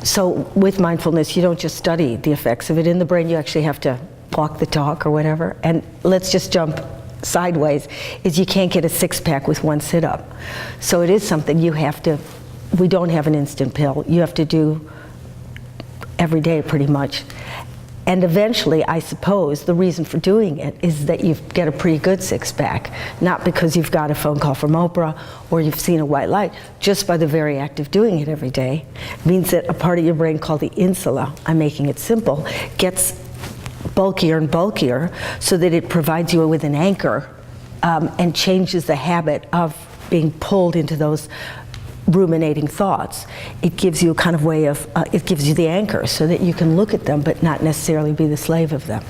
So with mindfulness, you don't just study the effects of it in the brain, you actually have to walk the talk or whatever. And let's just jump sideways, is you can't get a six-pack with one sit-up. So it is something you have to, we don't have an instant pill. You have to do every day pretty much. And eventually, I suppose, the reason for doing it is that you get a pretty good six-pack, not because you've got a phone call from Oprah or you've seen a white light, just by the very act of doing it every day means that a part of your brain called the insula, I'm making it simple, gets bulkier and bulkier so that it provides you with an anchor and changes the habit of being pulled into those ruminating thoughts. It gives you a kind of way of, it gives you the anchor so that you can look at them but not necessarily be the slave of them.